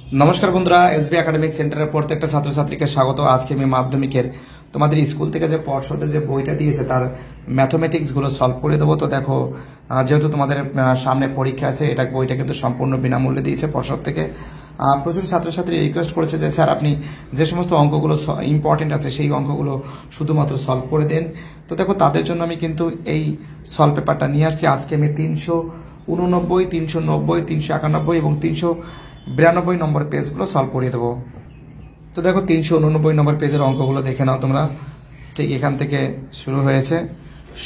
নমস্কার বন্ধুরা, SB academic সেন্টারের প্রত্যেকটা ছাত্রছাত্রীকে স্বাগত। আজকে আমি মাধ্যমিকের তোমাদের স্কুল থেকে যে পর্ষদের যে বইটা দিয়েছে তার ম্যাথমেটিক্স গুলো সলভ করে দেবো। তো দেখো, যেহেতু তোমাদের সামনে পরীক্ষা আছে, এটা বইটা কিন্তু সম্পূর্ণ বিনামূল্যে দিয়েছে পর্ষদ থেকে। প্রচুর ছাত্রছাত্রী রিকোয়েস্ট করেছে যে স্যার আপনি যে সমস্ত অঙ্কগুলো ইম্পর্টেন্ট আছে সেই অঙ্কগুলো শুধুমাত্র সলভ করে দেন। তো দেখো, তাদের জন্য আমি কিন্তু এই সলভ পেপারটা নিয়ে আসছি। আজকে আমি 389, 390, 391 এবং 392 নম্বর পেজগুলো সলভ করিয়ে দেবো। তো দেখো, 389 নম্বর পেজের অঙ্কগুলো দেখে নাও তোমরা। ঠিক এখান থেকে শুরু হয়েছে,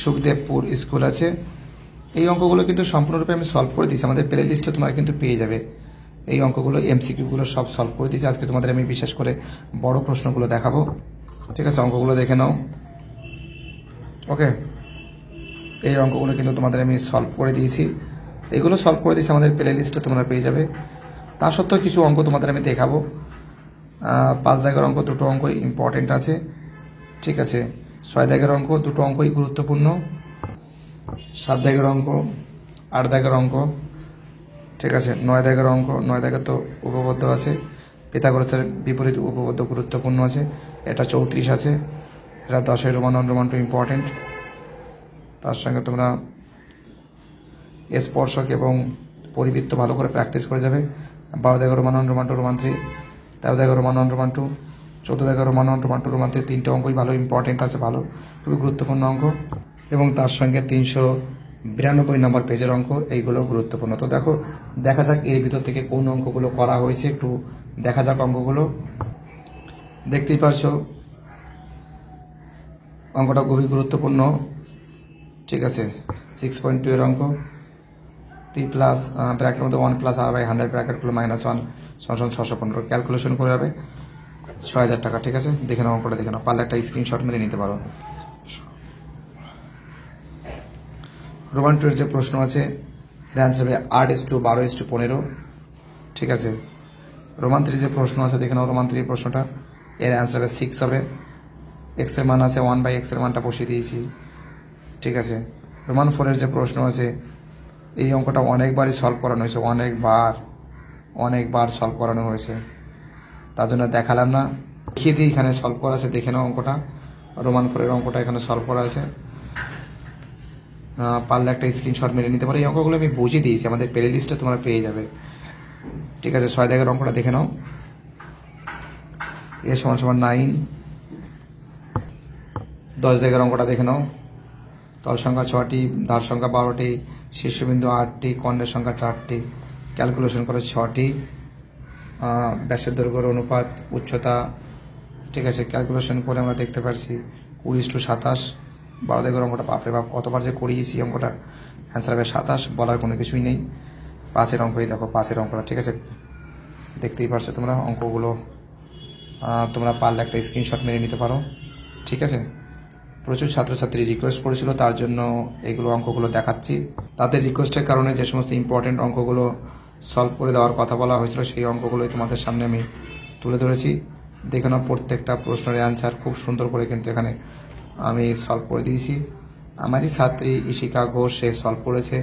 সুখদেবপুর স্কুল আছে। এই অঙ্কগুলো কিন্তু সম্পূর্ণরূপে আমি সলভ করে দিয়েছি, আমাদের প্লে লিস্টে তোমরা কিন্তু পেয়ে যাবে। এই অঙ্কগুলো এমসিকিউগুলো সব সলভ করে দিয়েছি। আজকে তোমাদের আমি বিশেষ করে বড় প্রশ্নগুলো দেখাবো। ঠিক আছে, অঙ্কগুলো দেখে নাও। ওকে, এই অঙ্কগুলো কিন্তু তোমাদের আমি সলভ করে দিয়েছি। এগুলো সলভ করে দিয়েছি, আমাদের প্লে লিস্টে তোমরা পেয়ে যাবে। তা সত্ত্বেও কিছু অঙ্ক তোমাদের আমি দেখাবো। 5 দাগের অঙ্ক দুটো অঙ্ক ইম্পর্টেন্ট আছে। ঠিক আছে, 6 দাগের অঙ্ক দুটো অঙ্কই গুরুত্বপূর্ণ। 7 দাগের অঙ্ক, 8 দাগের অঙ্ক। ঠিক আছে, 9 দাগের অঙ্ক, 9 দাগের তো উপপাদ্য আছে। পিথাগোরাসের বিপরীত উপপাদ্য গুরুত্বপূর্ণ আছে। এটা 34 আছে। এটা 10-এর রোমান রোমান টু ইম্পর্টেন্ট। তার সঙ্গে তোমরা স্পর্শক এবং পরিবৃত্ত ভালো করে প্র্যাকটিস করে যাবে। 12 দাগের রোমান 1 রোমান 2 রোমান 3, 13 দাগের রোমান 1 রোমান 2, 14 দাগের রোমান 1 রোমান 2 রোমান 3, তিনটে অঙ্কই ভালো ইম্পর্টেন্ট আছে, ভালো খুবই গুরুত্বপূর্ণ অঙ্ক। এবং তার সঙ্গে 392 নম্বর পেজের অঙ্ক, এইগুলো গুরুত্বপূর্ণ। তো দেখো, দেখা যাক এর ভিতর থেকে কোন অঙ্কগুলো করা হয়েছে, একটু দেখা যাক অঙ্কগুলো। দেখতেই পারছো অঙ্কটা খুবই গুরুত্বপূর্ণ। ঠিক আছে, 6.2 এর অঙ্ক। টি প্লাস ব্র্যাকেটের মধ্যে 1 প্লাস আর বাই 100 ব্র্যাকেট করলে -1 = 615। ক্যালকুলেশন করে যাবে 6000 টাকা। ঠিক আছে, দেখে নাও অঙ্কটা, দেখে নাও, পারলে একটা স্ক্রিনশট মেরে নিতে পারো। রোমান 2 এর যে প্রশ্ন আছে এর অ্যান্সার হবে 8:12:15। ঠিক আছে, রোমান 3 যে প্রশ্ন আছে দেখে নাও, রোমান 3 প্রশ্নটা, এর অ্যান্সার হবে 6 হবে। এক্স এর মান আছে 1/x এর মানটা বসিয়ে দিয়েছি। ঠিক আছে, রোমান 4 এর যে প্রশ্ন আছে এই অঙ্কটা অনেকবারই সলভ করানো হয়েছে, অনেকবার সলভ করানো হয়েছে, তার জন্য দেখালাম না। দেখিয়ে দিই এখানে সলভ করা আছে, দেখে নাও অঙ্কটা। রোমান 4 এর অঙ্কটা এখানে সলভ করা আছে। পারলে একটা স্ক্রিনশট মেরে নিতে পারো। এই অঙ্কগুলো আমি বুঝিয়ে দিয়েছি, আমাদের প্লে লিস্টে তোমরা পেয়ে যাবে। ঠিক আছে, 6 দাগের অঙ্কটা দেখে নাও। এ = 9। 10 দাগের অঙ্কটা দেখে নাও। তল সংখ্যা 6টি, ধার সংখ্যা 12টি, শীর্ষবিন্দু 8টি, কর্ণের সংখ্যা 4টি, ক্যালকুলেশন করে 6টি, ব্যাসের দৈর্ঘ্যের অনুপাত, উচ্চতা। ঠিক আছে, ক্যালকুলেশন করে আমরা দেখতে পাচ্ছি 20:27। 12 দাগের অঙ্কটা, বাপরে বাপ কতবার যে করিয়েছি অঙ্কটা, অ্যান্সার হবে 27, বলার কোনো কিছুই নেই। 5-এর অঙ্কই দেখো, 5-এর অঙ্কটা। ঠিক আছে, দেখতেই পারছো তোমরা অঙ্কগুলো। তোমরা পারলে একটা স্ক্রিনশট মেরে নিতে পারো। ঠিক আছে, প্রচুর ছাত্রছাত্রী রিকোয়েস্ট করেছিল, তার জন্য এগুলো অঙ্কগুলো দেখাচ্ছি। তাদের রিকোয়েস্টের কারণে যে সমস্ত ইম্পর্টেন্ট অঙ্কগুলো সলভ করে দেওয়ার কথা বলা হয়েছিল সেই অঙ্কগুলোই তোমাদের সামনে আমি তুলে ধরেছি। দেখে নাও, প্রত্যেকটা প্রশ্নের অ্যান্সার খুব সুন্দর করে কিন্তু এখানে আমি সলভ করে দিয়েছি। আমারই ছাত্রী ইশিকা ঘোষ, সে সলভ করেছে।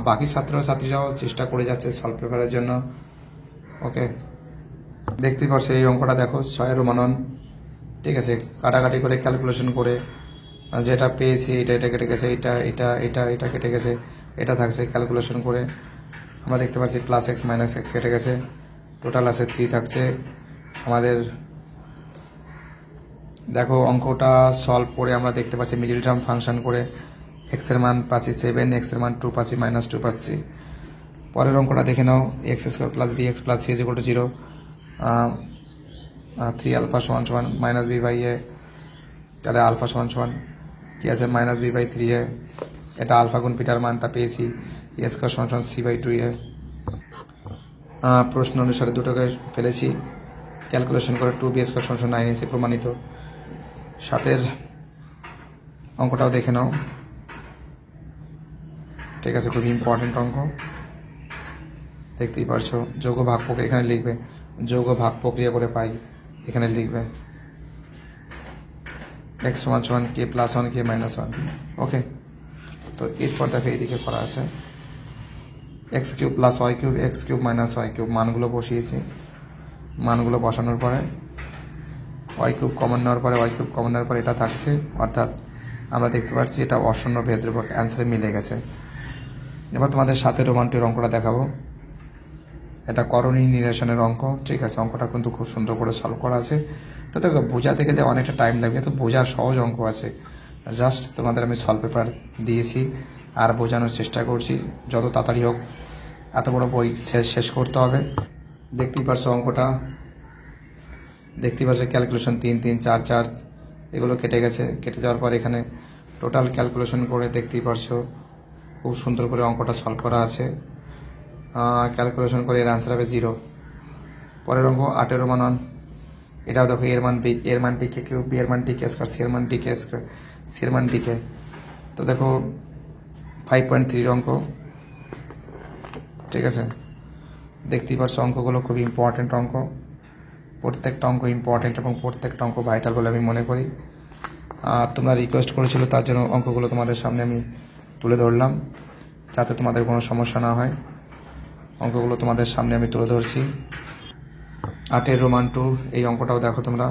বাকি ছাত্রছাত্রীরাও চেষ্টা করে যাচ্ছে সলভ পেপারের জন্য। ওকে, দেখতেই পাচ্ছ এই অঙ্কটা দেখো, 6 রোমান 1। ঠিক আছে, কাটাকাটি করে ক্যালকুলেশন করে যেটা পেয়েছি, এটা কেটে গেছে, এটা কেটে গেছে, এটা থাকছে। ক্যালকুলেশন করে আমরা দেখতে পাচ্ছি +x - x কেটে গেছে, টোটাল আছে 3 থাকছে আমাদের। দেখো অঙ্কটা সলভ করে আমরা দেখতে পাচ্ছি মিডল টার্ম ফাংশন করে x এর মান পাচ্ছি 7, x এর মান 2 পাচ্ছি, -2 পাচ্ছি। পরের অঙ্কটা দেখে নাও, x² + bx + c = 0, 3α = -b/a। তাহলে আলফা = কি আছে, -b/3a। এটা আলফা গুণ পিটার মানটা পেয়েছি, a² = c/2a। প্রশ্ন অনুসারে দুটোকে ফেলেছি, ক্যালকুলেশন করে 2b² = 9ac প্রমাণিত। 7-এর অঙ্কটাও দেখে নাও। ঠিক আছে, খুবই ইম্পর্টেন্ট অঙ্ক, দেখতেই পারছো। যোগ ভাগ প্রক্রিয়া এখানে লিখবে, যোগ ভাগ প্রক্রিয়া করে পাই এখানে লিখবে। x = k + 1 k - 1। ওকে, তো এরপর দেখো এইদিকে করা আছে x³ + y³ x³ - y³ মানগুলো বসিয়েছি। মানগুলো বসানোর পরে ওয়াই কিউব কমন নেওয়ার পরে এটা থাকছে, অর্থাৎ আমরা দেখতে পাচ্ছি এটা অশূন্য ভেদরূপক অ্যান্সারে মিলে গেছে। এবার তোমাদের সাথে রোমান 2 এর অঙ্কটা দেখাবো। এটা করণীয় নিরসনের অঙ্ক, ঠিক আছে। অঙ্কটা কিন্তু খুব সুন্দর করে সলভ করা আছে। তো দেখো বোঝাতে গেলে অনেকটা টাইম লাগবে, তো বোঝার সহজ অঙ্ক আছে, জাস্ট তোমাদের আমি সলভ পেপার দিয়েছি আর বোঝানোর চেষ্টা করছি। যত তাড়াতাড়ি হোক এত বড় বই শেষ করতে হবে। দেখতেই পারছো অঙ্কটা, দেখতেই পাচ্ছ ক্যালকুলেশন 3 3 4 4 এগুলো কেটে গেছে। কেটে যাওয়ার পর এখানে টোটাল ক্যালকুলেশন করে দেখতেই পারছো খুব সুন্দর করে অঙ্কটা সলভ করা আছে। ক্যালকুলেশন করে এর আনসার হবে 0। পরের অঙ্ক 8 এর মান 1, এটাও দেখো এর মান বি, এর মান ডিকে কিউব, বি এর মান ডিকে স্কয়ার, সি এর মান ডিকে স্কয়ার, সি এর মান ডিকে। তো দেখো 5.3 অঙ্ক, ঠিক আছে। দেখতেই পারছো অঙ্কগুলো খুব ইম্পর্টেন্ট অঙ্ক, প্রত্যেকটা অঙ্ক ইম্পর্টেন্ট এবং প্রত্যেকটা অঙ্ক ভাইটাল বলে আমি মনে করি। তোমরা রিকোয়েস্ট করেছিল, তার জন্য অঙ্কগুলো তোমাদের সামনে আমি তুলে ধরলাম যাতে তোমাদের কোনো সমস্যা না হয়। অঙ্কগুলো তোমাদের সামনে আমি তুলে ধরছি। 8 এর রোমান 2 এই অঙ্কটাও দেখো তোমরা,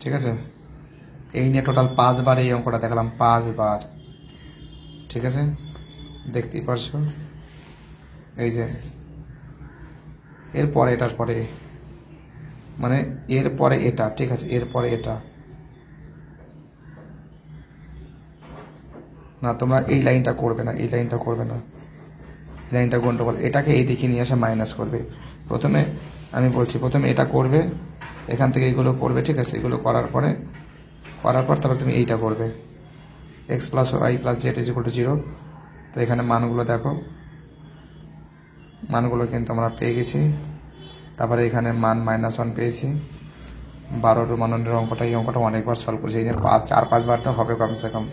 ঠিক আছে। এই নিয়ে টোটাল 5 বার এই অঙ্কটা দেখালাম, 5 বার, ঠিক আছে। দেখতেই পারছো এই যে এরপরে এটার পরে মানে এরপরে এটা, ঠিক আছে। এরপরে এটা না, তোমরা এই লাইনটা করবে না, এই লাইনটা করবে না, এই লাইনটা গন্ডগোল। এটাকে এই দিকে নিয়ে এসে মাইনাস করবে। প্রথমে আমি বলছি, প্রথমে এটা করবে, এখান থেকে এগুলো করবে, ঠিক আছে। এগুলো করার পর তারপর তুমি এইটা করবে, X plus Y plus Z is equal to 0। তো এখানে মানগুলো দেখো, মানগুলো কিন্তু আমরা পেয়ে গেছি। তারপরে এখানে মান -1 পেয়েছি। 12 রোমানের অঙ্কটা, এই অঙ্কটা অনেকবার সলভ করেছি, এই নিয়ে 4-5 বারটা হবে কমসে কম।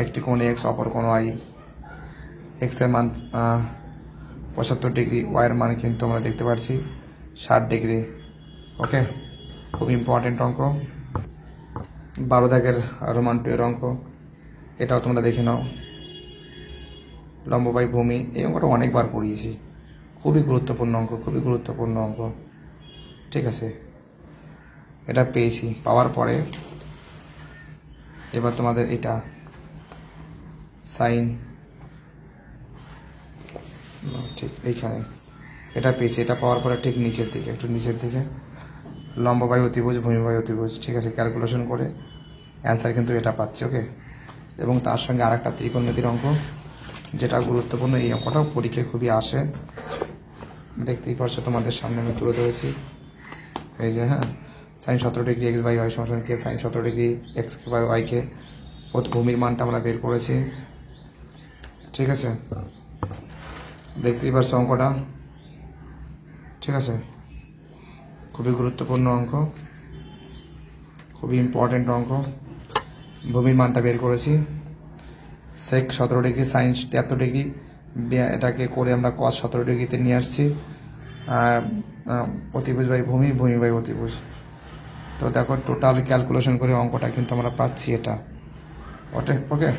একটি কোণ এক্স, অপর কোণ ওয়াই, এক্স এর মান 75 ডিগ্রি, ওয়াই এর মান কিন্তু আমরা দেখতে পাচ্ছি 60 ডিগ্রি। ওকে, খুব ইম্পর্টেন্ট অঙ্ক। 12 দাগের রোমান 2 এর অঙ্ক, এটাও তোমরা দেখে নাও। লম্ব বাই ভূমি, এই অঙ্কটা অনেকবার পড়িয়েছি, খুবই গুরুত্বপূর্ণ অঙ্ক, খুবই গুরুত্বপূর্ণ অঙ্ক, ঠিক আছে। এটা পেয়েছি, পাওয়ার পরে এবার তোমাদের এটা সাইন, ঠিক এইখানে এটা পেয়েছি। এটা পাওয়ার পরে ঠিক নিচের দিকে, একটু নিচের দিকে লম্ব বাই অতিভুজ, ভূমি বাই অতিভুজ, ঠিক আছে। ক্যালকুলেশন করে অ্যান্সার কিন্তু এটা পাচ্ছে, ওকে। এবং তার সঙ্গে আরেকটা ত্রিকোণমিতির অঙ্ক, যেটা গুরুত্বপূর্ণ। এই অঙ্কটাও পরীক্ষায় খুবই আসে, দেখতেই পারছো তোমাদের সামনে আমি তুলে ধরেছি। এই যে হ্যাঁ, sine 17 degree X by Y সমান কে, সাইন 17 ডিগ্রি এক্স কে বাই ওয়াই কে, ভূমির মানটা আমরা বের করেছি, ঠিক আছে। দেখতেই পারছো অঙ্কটা, ঠিক আছে। খুবই গুরুত্বপূর্ণ অঙ্ক, খুবই ইম্পর্টেন্ট অঙ্ক। ভূমির মানটা বের করেছি, সেক 17 ডিগ্রি সাইন 73 ডিগ্রি, এটাকে করে আমরা কস 17 ডিগ্রিতে নিয়ে আসছি। অতিভুজ বাই ভূমি, ভূমি বাই অতিভুজ। তো দেখো টোটাল ক্যালকুলেশন করে অঙ্কটা কিন্তু আমরা পাচ্ছি এটা, ওকে ওকে।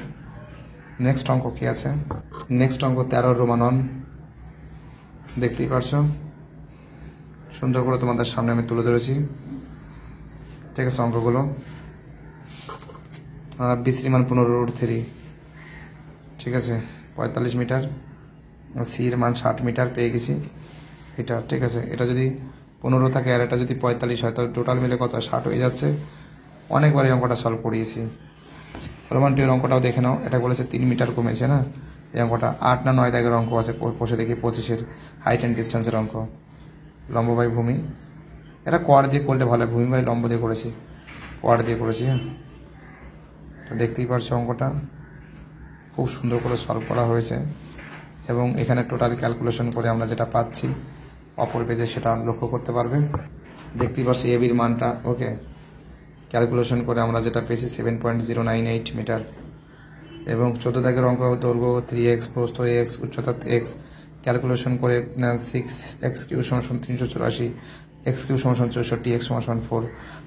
নেক্সট অঙ্ক কি আছে? নেক্সট অঙ্ক 13 রোমান 1, দেখতেই পারছো সুন্দর করে তোমাদের সামনে আমি তুলে ধরেছি, ঠিক আছে। অঙ্কগুলো বিসির মান 15√3, ঠিক আছে, 45 মিটার। সির মান 60 মিটার পেয়ে গেছি এটা, ঠিক আছে। এটা যদি 15 থাকে আর এটা যদি 45 হয়, তাহলে টোটাল মিলে কত 60 হয়ে যাচ্ছে। অনেকবার এই অঙ্কটা সলভ করিয়েছি। রোমান 2 এর অঙ্কটাও দেখে নাও, এটা বলেছে 3 মিটার কমেছে না। এই অঙ্কটা 8 না 9 দাগের অঙ্ক আছে, বসে দেখি 25-এর হাইট অ্যান্ড ডিস্টেন্সের অঙ্ক। লম্ব বাই ভূমি, এটা কোয়াড দিয়ে করলে ভালো, ভূমি বাই লম্ব দিয়ে করেছি, কোয়াড দিয়ে করেছি। হ্যাঁ, তো দেখতেই পারছো অঙ্কটা খুব সুন্দর করে সলভ করা হয়েছে। এবং এখানে টোটাল ক্যালকুলেশন করে আমরা যেটা পাচ্ছি অপর পেজে, সেটা লক্ষ্য করতে পারবে। দেখতেই পাচ্ছি এবির মানটা, ওকে। ক্যালকুলেশন করে আমরা যেটা পেয়েছি 7.098 মিটার। এবং 14 দাগের অঙ্ক, দৈর্ঘ্য 3x, প্রস্থ x, উচ্চতা x। ক্যালকুলেশন করে 6x³ = 384, x³ = 64, x = 4।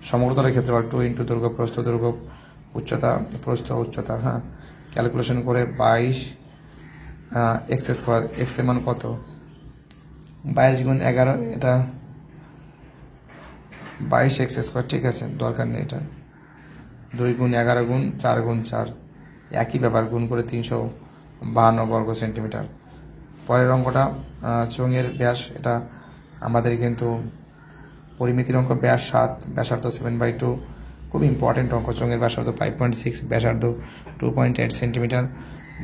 সমগ্রতলের ক্ষেত্রফল 2 × দৈর্ঘ্য প্রস্থ দৈর্ঘ্য উচ্চতা প্রস্থ উচ্চতা। হ্যাঁ, ক্যালকুলেশন করে 22 x², x এর মান কত? 22 × 11, এটা 22x², ঠিক আছে, দরকার নেই এটা। 2 গুণ 11 গুণ 4 গুণ 4, একই ব্যাপার, গুণ করে 352 বর্গ সেন্টিমিটার। পরের অঙ্কটা চোঙের ব্যাস, এটা আমাদের কিন্তু পরিমিতির অঙ্ক, ব্যাস 7, ব্যাসার্ধ 7/2, খুব ইম্পর্টেন্ট অঙ্ক। চোঙের ব্যাসার্ধ 5.6, ব্যাসার্ধ 2.8 সেন্টিমিটার।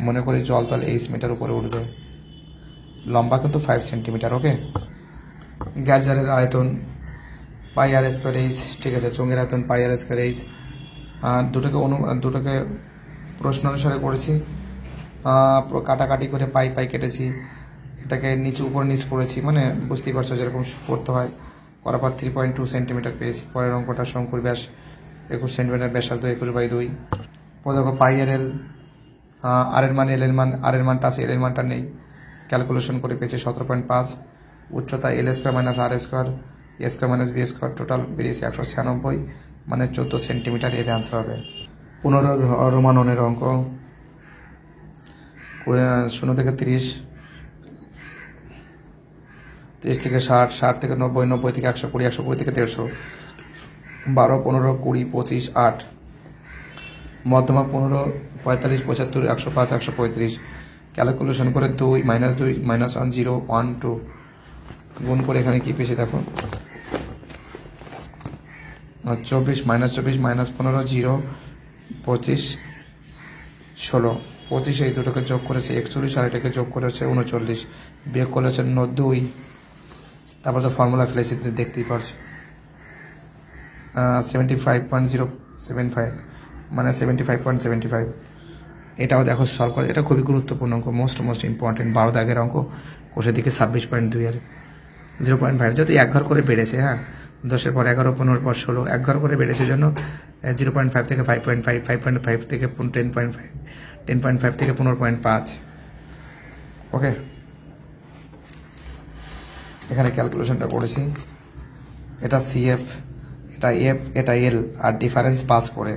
মনে করি জলতল 8 মিটার উপরে উঠবে, লম্বা কিন্তু 5 সেন্টিমিটার। ওকে, গ্যাস জারের আয়তন πr²h, ঠিক আছে, চোঙের আয়তন πr²h। দুটোকে প্রশ্ন অনুসারে করেছি, কাটাকাটি করে পাই পাই কেটেছি, এটাকে নিচে উপর নিচ করেছি, মানে বুঝতেই পারছো যেরকম করতে হয়, করার পর 3.2 সেন্টিমিটার পেয়েছি। পরের অঙ্কটা শঙ্কুর ব্যাস 21 সেন্টিমিটার, ব্যাসার্ধ 21/2। দেখো πr/l, আর এর মান, আর এর মানটা আছে, এর মানটা নেই, ক্যালকুলেশন করে পেয়েছি 17.5। উচ্চতা l² - r², a² - b², total বেরিয়েছে 196, মানে 14 সেন্টিমিটার। এর অ্যান্সার হবে। 15 রোমাননের অঙ্ক, 0 থেকে 30, 30 থেকে 60, 60 থেকে 90, 90 থেকে 120, 120 থেকে 150, 12, 15, 20, 25, 8। মধ্যমা 15, 45, 75, 105, 135। ক্যালকুলেশন করে 2 - 2 - 1 0 1 2 গুণ করে এখানে কি পেয়েছি দেখো, 24 - 24 - 15 0 25 16, 25 এই দুটোকে যোগ করেছে 41, আর এটাকে যোগ করেছে 39, বিয়োগ করেছে 90। তারপর তো ফর্মুলা ফেলেছি, দেখতেই পারছো, 75.075, মানে 75.75। এটাও দেখো সলভ করে, এটা খুবই গুরুত্বপূর্ণ অঙ্ক, মোস্ট ইম্পর্টেন্ট। 12 দাগের অঙ্ক, কোষের দিকে 26.2 এর 0.5, যদি 1 ঘর করে বেড়েছে, হ্যাঁ, 10-এর পর 11, 15-এর পর 16, 1 ঘর করে বেড়েছে জন্য 0.5 থেকে 5.5, 5.5 থেকে 10.5, 10.5 থেকে 15.5। ওকে, এখানে ক্যালকুলেশনটা করেছি, এটা CF, এটা F, এটা L, আর ডিফারেন্স পাস করে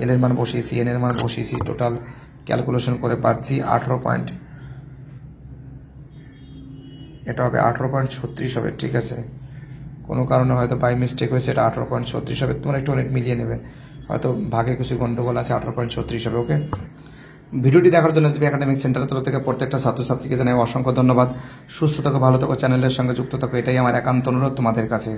L এর মান বসিয়েছি, N এর মান বসিয়েছি, টোটাল ক্যালকুলেশন করে পাচ্ছি 18 পয়েন্ট, এটা হবে 18.36 হবে, ঠিক আছে। কোনো কারণে হয়তো বাই মিস্টেক হয়েছে, এটা 18.36 হবে, তোমরা একটু অনেক মিলিয়ে নেবে, হয়তো ভাগে কিছু গন্ডগোল আছে, 18.36 হবে। ওকে, ভিডিওটি দেখার জন্য এসবি একাডেমিক সেন্টারের তরফ থেকে প্রত্যেকটা ছাত্রছাত্রীকে জানাই অসংখ্য ধন্যবাদ। সুস্থ থাকো, ভালো থাকো, চ্যানেলের সঙ্গে যুক্ত থাকো, এটাই আমার একান্ত অনুরোধ তোমাদের কাছে।